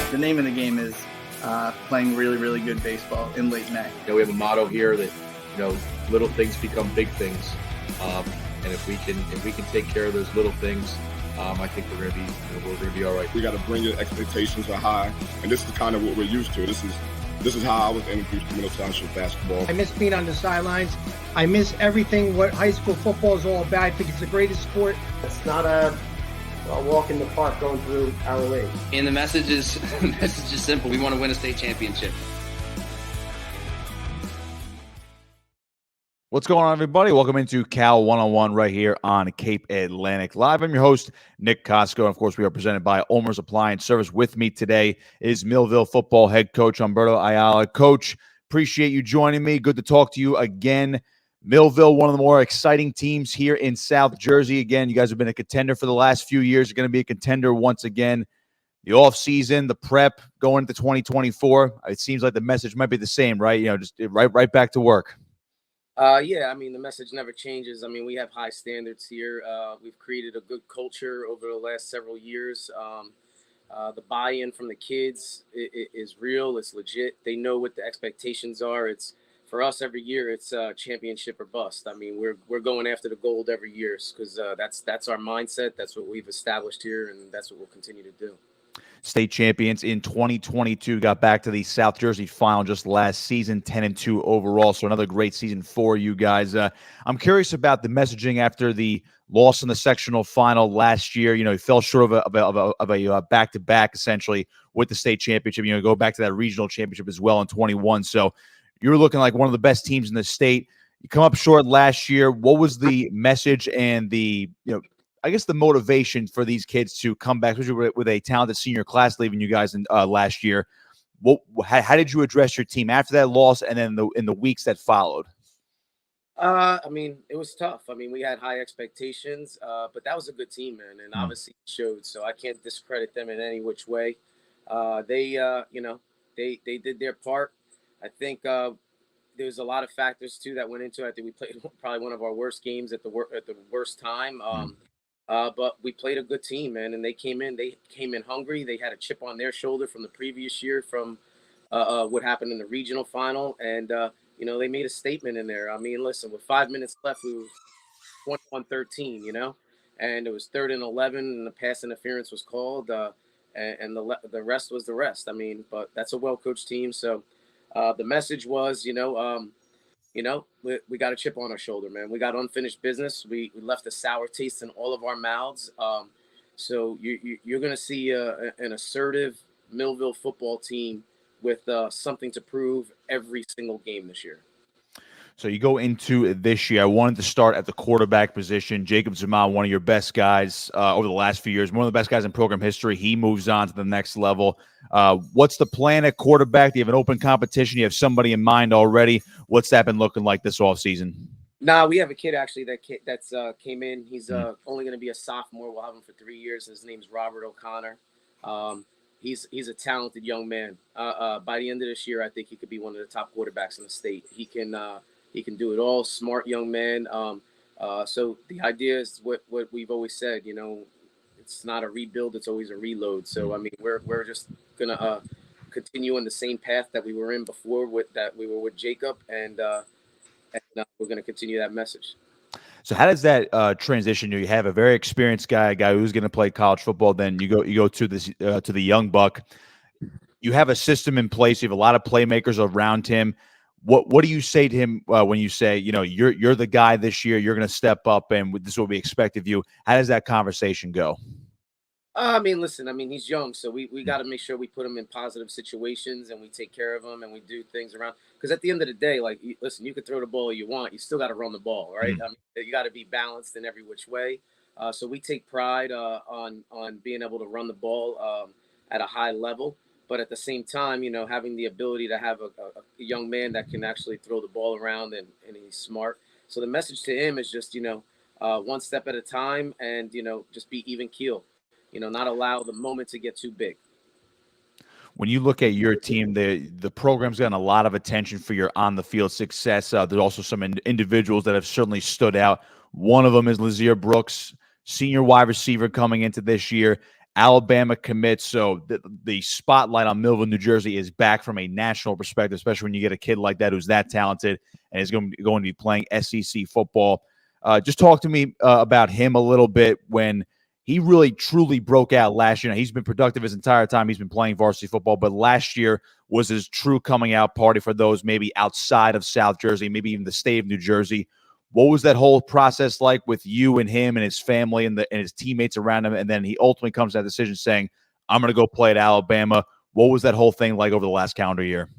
The name of the game is playing really, really good baseball in late May. We have a motto here that, little things become big things. And if we can take care of those little things, I think we're gonna be all right. We got to bring your expectations are high, and this is kind of what we're used to. This is how I was introduced to Middle Township basketball. I miss being on the sidelines. I miss everything what high school football is all about. I think it's the greatest sport. It's not a walk in the park going through our league. And the message is simple. We want to win a state championship. What's going on, everybody? Welcome into Cal 101 right here on Cape Atlantic Live. I'm your host, Nick Kosko. And of course, we are presented by Ulmer's Appliance Service. With me today is Millville football head coach Humberto Ayala. Coach, appreciate you joining me. Good to talk to you again. Millville, one of the more exciting teams here in South Jersey. Again, you guys have been a contender for the last few years. You're going to be a contender once again. The offseason, the prep, going into 2024, it seems like the message might be the same, right? Just right back to work. Yeah, the message never changes. We have high standards here. We've created a good culture over the last several years. The buy-in from the kids is real. It's legit. They know what the expectations are. It's for us every year. It's championship or bust. We're going after the gold every year because that's our mindset. That's what we've established here, and that's what we'll continue to do. State champions in 2022, got back to the South Jersey final just last season, 10-2 overall. So another great season for you guys. I'm curious about the messaging after the loss in the sectional final last year. You fell short of a back-to-back essentially with the state championship. Go back to that regional championship as well in 21. So you're looking like one of the best teams in the state. You come up short last year. What was the message and the I guess the motivation for these kids to come back, especially with a talented senior class leaving you guys in last year? How did you address your team after that loss and then in the weeks that followed? It was tough. We had high expectations, but that was a good team, man, and obviously it showed. So I can't discredit them in any which way. They did their part. I think there was a lot of factors too that went into it. I think we played probably one of our worst games at the worst time. But we played a good team, man, and they came in hungry. They had a chip on their shoulder from the previous year from what happened in the regional final. And, they made a statement in there. Listen, with 5 minutes left, we were 21-13, and it was 3rd and 11 and the pass interference was called. And the rest was the rest. But that's a well-coached team. So the message was, we got a chip on our shoulder, man. We got unfinished business. We left a sour taste in all of our mouths. So you're going to see an assertive Millville football team with something to prove every single game this year. So you go into this year. I wanted to start at the quarterback position. Jacob Zaman, one of your best guys over the last few years, one of the best guys in program history. He moves on to the next level. What's the plan at quarterback? Do you have an open competition? Do you have somebody in mind already? What's that been looking like this offseason? Nah, we have a kid actually that's came in. He's only going to be a sophomore. We'll have him for 3 years. His name's Robert O'Connor. He's a talented young man. By the end of this year, I think he could be one of the top quarterbacks in the state. He can do it all. Smart young man. So the idea is what we've always said. It's not a rebuild; it's always a reload. So we're just gonna continue on the same path that we were in before. We were with Jacob, and we're gonna continue that message. So how does that transition? You have a very experienced guy, a guy who's going to play college football. Then you go to this to the young buck. You have a system in place. You have a lot of playmakers around him. What do you say to him when you say, you're the guy this year, you're going to step up and this is what we expect of you? How does that conversation go? Listen, he's young, so we got to make sure we put him in positive situations and we take care of him and we do things around. Because at the end of the day, listen, you could throw the ball you want. You still got to run the ball, right? You got to be balanced in every which way. So we take pride on being able to run the ball at a high level. But at the same time, having the ability to have a young man that can actually throw the ball around and he's smart. So the message to him is just, one step at a time and, just be even keel, not allow the moment to get too big. When you look at your team, the program's gotten a lot of attention for your on-the-field success. There's also some individuals that have certainly stood out. One of them is Lazier Brooks, senior wide receiver coming into this year. Alabama commits. So the spotlight on Millville, New Jersey is back from a national perspective, especially when you get a kid like that who's that talented and is going to be playing SEC football. Just talk to me about him a little bit when he really truly broke out last year. Now, he's been productive his entire time. He's been playing varsity football, but last year was his true coming out party for those maybe outside of South Jersey, maybe even the state of New Jersey. What was that whole process like with you and him and his family and his teammates around him? And then he ultimately comes to that decision saying, I'm going to go play at Alabama. What was that whole thing like over the last calendar year?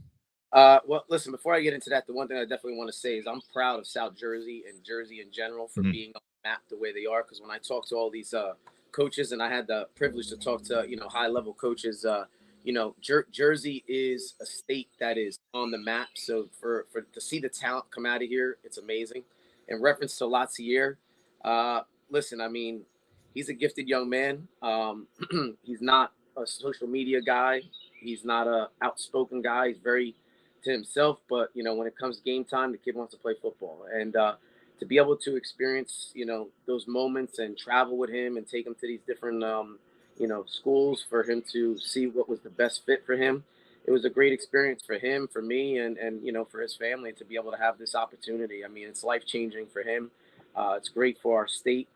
Well, listen, before I get into that, the one thing I definitely want to say is I'm proud of South Jersey and Jersey in general for being on the map the way they are. Because when I talk to all these coaches, and I had the privilege to talk to, high-level coaches, Jersey is a state that is on the map. So for to see the talent come out of here, it's amazing. In reference to Latsier, listen, I mean, he's a gifted young man. He's not a social media guy. He's not a outspoken guy. He's very to himself, but when it comes game time, the kid wants to play football, and to be able to experience those moments and travel with him and take him to these different schools for him to see what was the best fit for him. It was a great experience for him, for me, and for his family to be able to have this opportunity. I mean, it's life-changing for him. It's great for our state,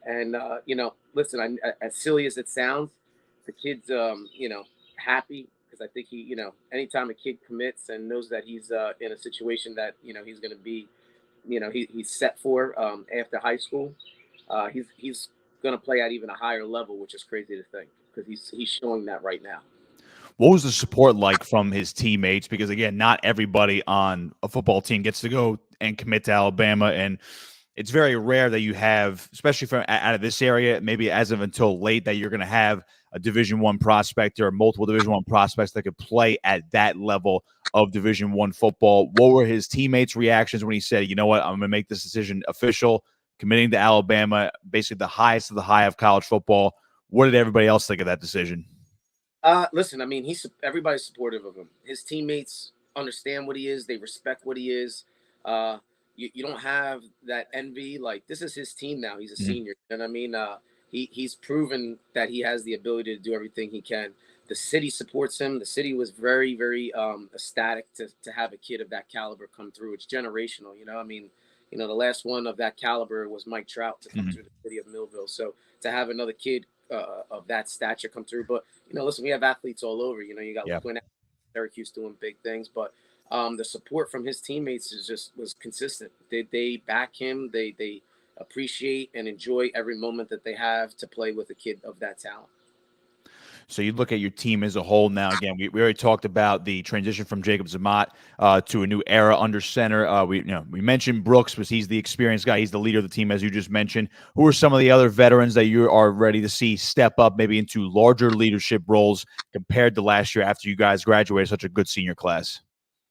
and listen, as silly as it sounds, the kid's happy. Because I think he, anytime a kid commits and knows that he's in a situation that he's going to be, he's set for after high school, he's going to play at even a higher level, which is crazy to think because he's showing that right now. What was the support like from his teammates? Because again, not everybody on a football team gets to go and commit to Alabama, and it's very rare that you have, especially from out of this area, maybe as of until late, that you're going to have a Division I prospect or multiple Division I prospects that could play at that level of Division I football. What were his teammates' reactions when he said, you know what, I'm going to make this decision official, committing to Alabama, basically the highest of the high of college football? What did everybody else think of that decision? Listen, I mean, everybody's supportive of him. His teammates understand what he is. They respect what he is. You don't have that envy. Like, this is his team now. He's a senior. And I mean, he's proven that he has the ability to do everything he can. The city supports him. The city was very, very ecstatic to have a kid of that caliber come through. It's generational, I mean, the last one of that caliber was Mike Trout to come through the city of Millville. So to have another kid of that stature come through. But, listen, we have athletes all over. You got Quinn, Syracuse doing big things. But the support from his teammates was consistent. They back him. They appreciate and enjoy every moment that they have to play with a kid of that talent. So you look at your team as a whole now. Again, we already talked about the transition from Jacob Zamat to a new era under center. We mentioned Brooks, because he's the experienced guy. He's the leader of the team, as you just mentioned. Who are some of the other veterans that you are ready to see step up maybe into larger leadership roles compared to last year after you guys graduated such a good senior class?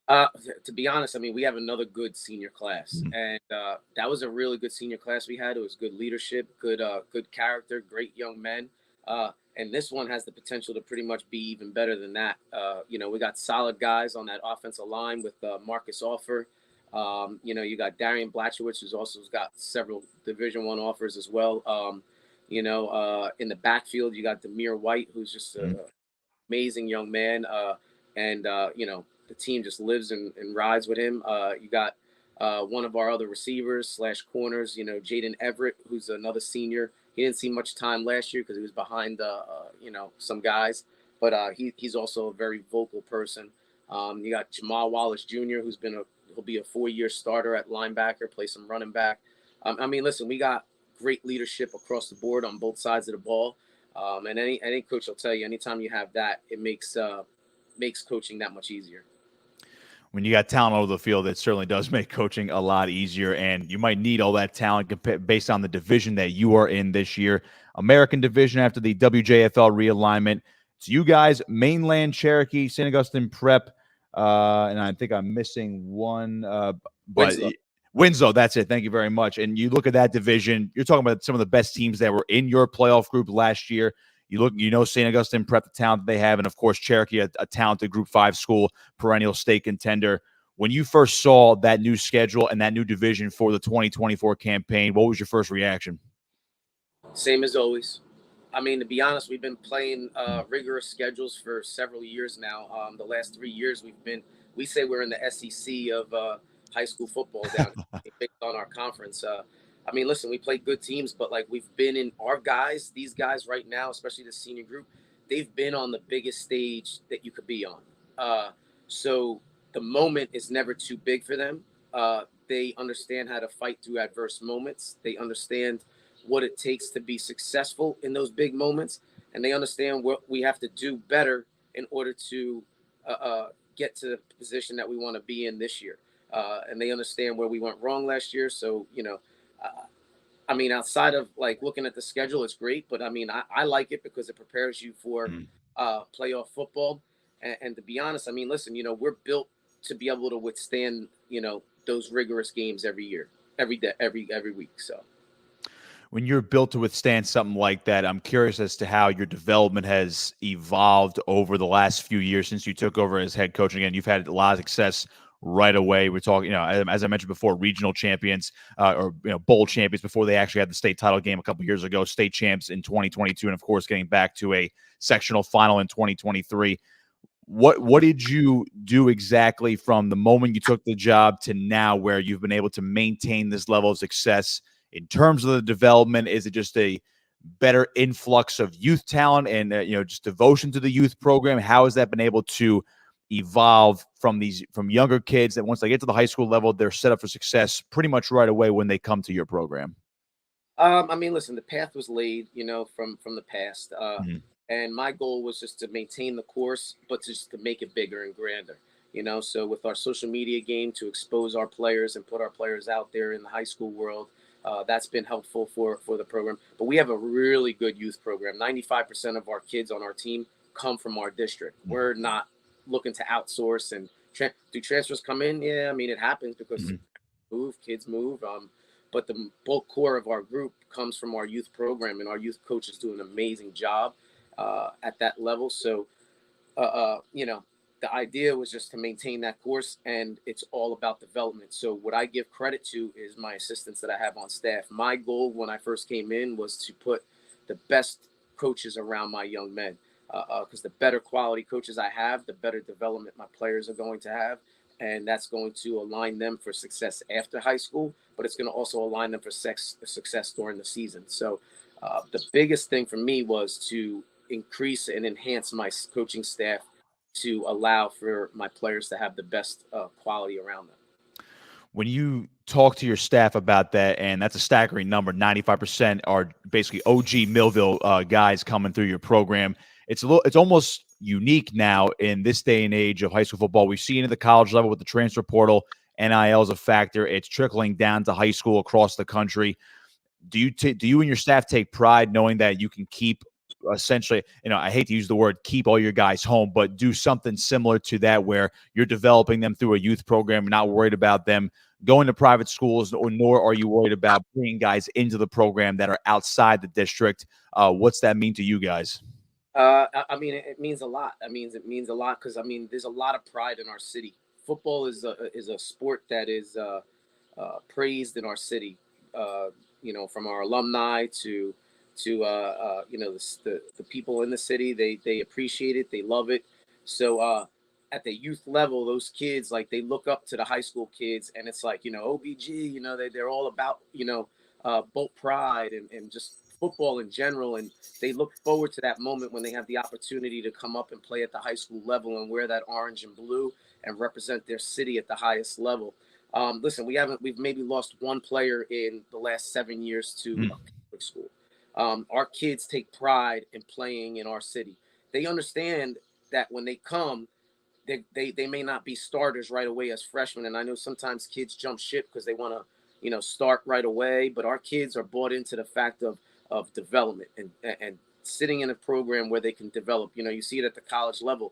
To be honest, I mean, we have another good senior class, and that was a really good senior class we had. It was good leadership, good character, great young men. And this one has the potential to pretty much be even better than that. We got solid guys on that offensive line with Marcus Offer. You got Darian Blatchowicz, who's also got several Division I offers as well. In the backfield, you got Demir White, who's just an amazing young man. The team just lives and rides with him. You got one of our other receivers / corners, Jaden Everett, who's another senior. He didn't see much time last year because he was behind, some guys. But he's also a very vocal person. You got Jamal Wallace Jr., he'll be a 4-year starter at linebacker, play some running back. I mean, listen, we got great leadership across the board on both sides of the ball. And any coach will tell you, anytime you have that, it makes coaching that much easier. When you got talent over the field, it certainly does make coaching a lot easier, and you might need all that talent based on the division that you are in this year. American Division after the WJFL realignment. So you guys, Mainland Cherokee, St. Augustine Prep, and I think I'm missing one. But Winslow, that's it. Thank you very much. And you look at that division, you're talking about some of the best teams that were in your playoff group last year. St. Augustine Prep, the talent that they have, and of course Cherokee, a talented Group 5 school, perennial state contender. When you first saw that new schedule and that new division for the 2024 campaign, what was your first reaction? Same as always. I mean, to be honest, we've been playing rigorous schedules for several years now. The last 3 years, we say we're in the SEC of high school football down here based on our conference. I mean, listen, we play good teams, but like we've been in these guys right now, especially the senior group, they've been on the biggest stage that you could be on. So the moment is never too big for them. They understand how to fight through adverse moments. They understand what it takes to be successful in those big moments, and they understand what we have to do better in order to get to the position that we want to be in this year. And they understand where we went wrong last year. So, I mean, outside of like looking at the schedule, it's great, but I mean, I like it because it prepares you for playoff football. And to be honest, I mean, listen, we're built to be able to withstand, those rigorous games every year, every day, every week. So. When you're built to withstand something like that, I'm curious as to how your development has evolved over the last few years since you took over as head coach. And again, you've had a lot of success right away. We're talking, as I mentioned before, regional champions or bowl champions before they actually had the state title game a couple years ago, state champs in 2022, and of course, getting back to a sectional final in 2023. What did you do exactly from the moment you took the job to now where you've been able to maintain this level of success in terms of the development? Is it just a better influx of youth talent and just devotion to the youth program? How has that been able to evolve from younger kids that once they get to the high school level, they're set up for success pretty much right away when they come to your program? I mean, listen, the path was laid, from the past. And my goal was just to maintain the course, but just to make it bigger and grander, So with our social media game, to expose our players and put our players out there in the high school world, that's been helpful for the program. But we have a really good youth program. 95% of our kids on our team come from our district. We're not looking to outsource and do transfers come in? Yeah, I mean, it happens because kids move. But the bulk core of our group comes from our youth program, and our youth coaches do an amazing job at that level. So, the idea was just to maintain that course, and it's all about development. So what I give credit to is my assistants that I have on staff. My goal when I first came in was to put the best coaches around my young men, because the better quality coaches I have, the better development my players are going to have. And that's going to align them for success after high school, but it's going to also align them for success during the season. So the biggest thing for me was to increase and enhance my coaching staff to allow for my players to have the best quality around them. When you talk to your staff about that, and that's a staggering number, 95% are basically OG Millville guys coming through your program. It's almost unique now in this day and age of high school football. We've seen at the college level with the transfer portal, NIL is a factor. It's trickling down to high school across the country. Do you and your staff take pride knowing that you can keep essentially, I hate to use the word keep all your guys home, but do something similar to that where you're developing them through a youth program, not worried about them going to private schools, nor are you worried about bringing guys into the program that are outside the district? What's that mean to you guys? I mean, it means a lot. It means a lot because, there's a lot of pride in our city. Football is a sport that is praised in our city, from our alumni to the people in the city. They appreciate it. They love it. So at the youth level, those kids, like, they look up to the high school kids, and it's like, OBG, they're all about, boat pride and just football in general. And they look forward to that moment when they have the opportunity to come up and play at the high school level and wear that orange and blue and represent their city at the highest level. Listen, we've maybe lost one player in the last 7 years to a public school. Our kids take pride in playing in our city. They understand that when they come, they may not be starters right away as freshmen. And I know sometimes kids jump ship because they want to, start right away. But our kids are bought into the fact of development and sitting in a program where they can develop. You see it at the college level.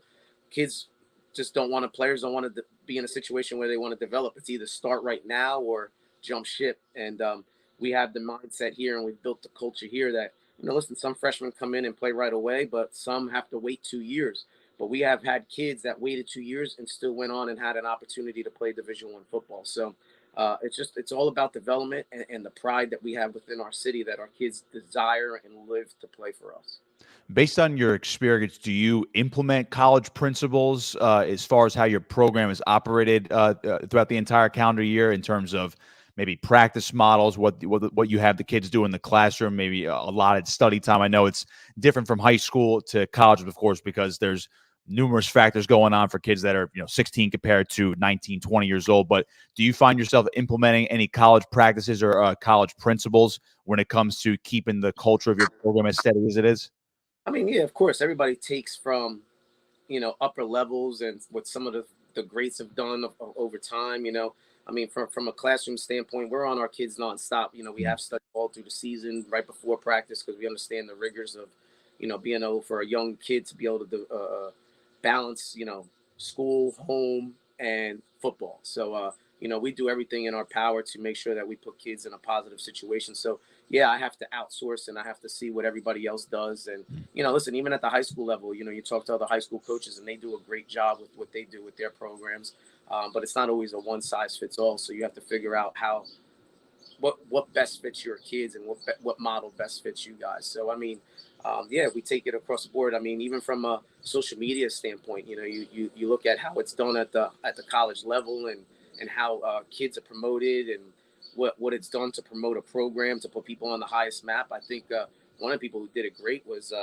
Kids just players don't want to be in a situation where they want to develop. It's either start right now or jump ship. And we have the mindset here, and we've built the culture here that, listen, some freshmen come in and play right away, but some have to wait 2 years. But we have had kids that waited 2 years and still went on and had an opportunity to play Division I football. So it's all about development and the pride that we have within our city that our kids desire and live to play for us. Based on your experience, do you implement college principles as far as how your program is operated throughout the entire calendar year in terms of maybe practice models, what you have the kids do in the classroom, maybe allotted study time? I know it's different from high school to college, of course, because there's numerous factors going on for kids that are 16 compared to 19, 20 years old. But do you find yourself implementing any college practices or college principles when it comes to keeping the culture of your program as steady as it is? I mean, yeah, of course, everybody takes from upper levels and what some of the greats have done over time. I mean, from a classroom standpoint, we're on our kids nonstop. We have study all through the season, right before practice, because we understand the rigors of being able for a young kid to be able to balance school, home, and football. So we do everything in our power to make sure that we put kids in a positive situation. So yeah, I have to outsource and I have to see what everybody else does. And listen, even at the high school level, you talk to other high school coaches and they do a great job with what they do with their programs. But it's not always a one size fits all. So you have to figure out what best fits your kids and what model best fits you guys. So I mean, yeah, we take it across the board. I mean, even from a social media standpoint, you look at how it's done at the college level and how kids are promoted and what it's done to promote a program to put people on the highest map. I think one of the people who did it great was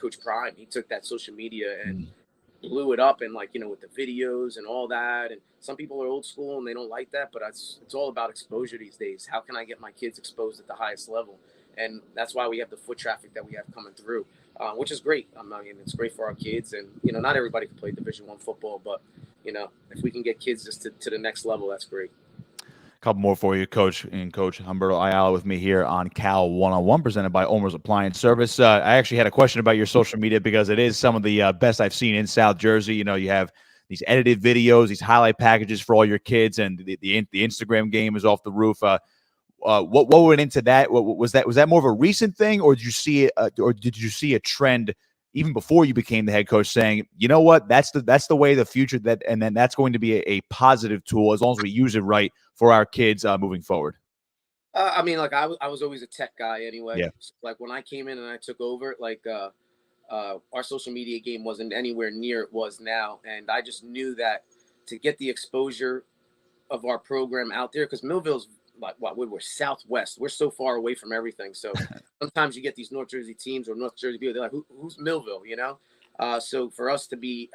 Coach Prime. He took that social media and blew it up and with the videos and all that. And some people are old school and they don't like that, but it's all about exposure these days. How can I get my kids exposed at the highest level? And that's why we have the foot traffic that we have coming through, which is great. I mean, it's great for our kids. And not everybody can play Division I football, but if we can get kids just to the next level, that's great. Couple more for you, Coach. And Coach Humberto Ayala with me here on Cal 101, presented by Ulmer's Appliance Service. I actually had a question about your social media because it is some of the best I've seen in South Jersey. You have these edited videos, these highlight packages for all your kids, and the Instagram game is off the roof. What went into that? Was that more of a recent thing, or did you see a trend even before you became the head coach saying, you know what, that's the way of the future, and then that's going to be a positive tool as long as we use it right for our kids moving forward? I mean, I was always a tech guy anyway. Yeah. So, when I came in and I took over, our social media game wasn't anywhere near it was now. And I just knew that to get the exposure of our program out there, because Millville's we're Southwest. We're so far away from everything. So sometimes you get these North Jersey teams or North Jersey people, they're like, who's Millville, So for us to be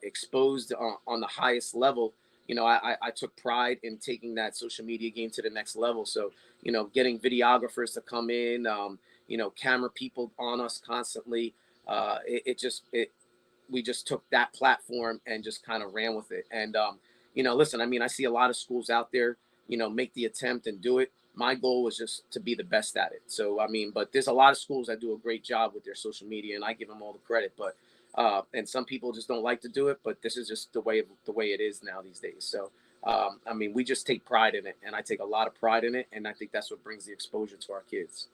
exposed on the highest level, I took pride in taking that social media game to the next level. So, getting videographers to come in, camera people on us constantly. We just took that platform and just kind of ran with it. And, listen, I mean, I see a lot of schools out there, make the attempt and do it. My goal was just to be the best at it. So, I mean, but there's a lot of schools that do a great job with their social media and I give them all the credit, but and some people just don't like to do it, but this is just the way it is now these days. So, I mean, we just take pride in it, and I take a lot of pride in it, and I think that's what brings the exposure to our kids.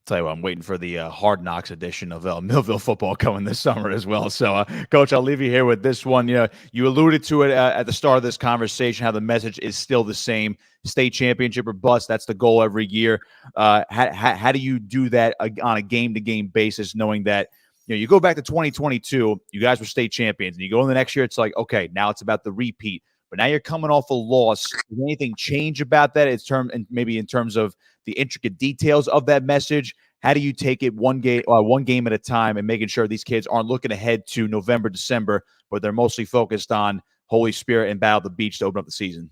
Tell you what, I'm waiting for the Hard Knocks edition of Millville football coming this summer as well. So, Coach, I'll leave you here with this one. You alluded to it at the start of this conversation, how the message is still the same: state championship or bust. That's the goal every year. How do you do that on a game-to-game basis, knowing that you go back to 2022, you guys were state champions, and you go in the next year, it's like, okay, now it's about the repeat. But now you're coming off a loss. Does anything change about that maybe in terms of the intricate details of that message? How do you take it one game at a time and making sure these kids aren't looking ahead to November, December, but they're mostly focused on Holy Spirit and Battle of the Beach to open up the season?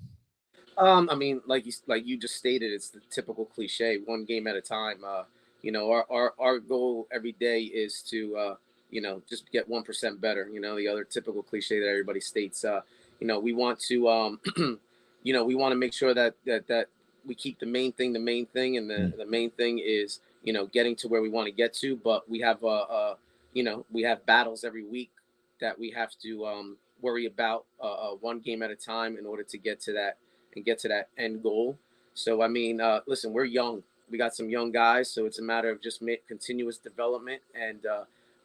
I mean, like you just stated, it's the typical cliche, one game at a time. Our goal every day is to, just get 1% better. The other typical cliche that everybody states. We want to, we want to make sure that we keep the main thing, and the main thing is, getting to where we want to get to. But we have, we have battles every week that we have to worry about one game at a time in order to get to that end goal. So, I mean, listen, we're young. We got some young guys, so it's a matter of just continuous development and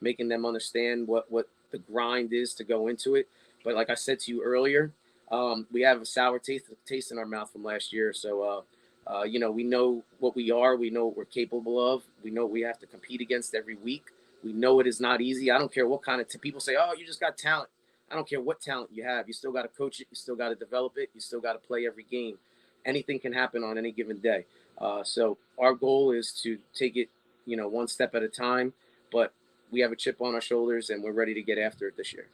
making them understand what the grind is to go into it. But like I said to you earlier, we have a sour taste in our mouth from last year. So, you know, we know what we are. We know what we're capable of. We know what we have to compete against every week. We know it is not easy. I don't care what kind of people say, oh, you just got talent. I don't care what talent you have. You still got to coach it. You still got to develop it. You still got to play every game. Anything can happen on any given day. So our goal is to take it, you know, one step at a time. But we have a chip on our shoulders, and we're ready to get after it this year.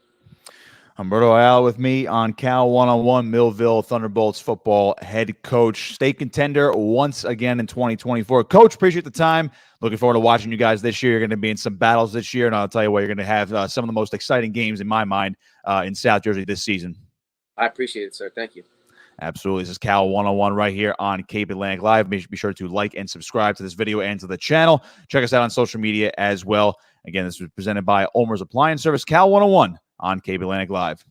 Humberto Ayala with me on Cal One-on-One, Millville Thunderbolts football head coach, state contender once again in 2024. Coach, appreciate the time. Looking forward to watching you guys this year. You're going to be in some battles this year, and I'll tell you what, you're going to have some of the most exciting games in my mind in South Jersey this season. I appreciate it, sir. Thank you. Absolutely. This is Cal One-on-One right here on Cape Atlantic Live. Be sure to like and subscribe to this video and to the channel. Check us out on social media as well. Again, this was presented by Ulmer's Appliance Service. Cal One-on-One on Cape Atlantic Live.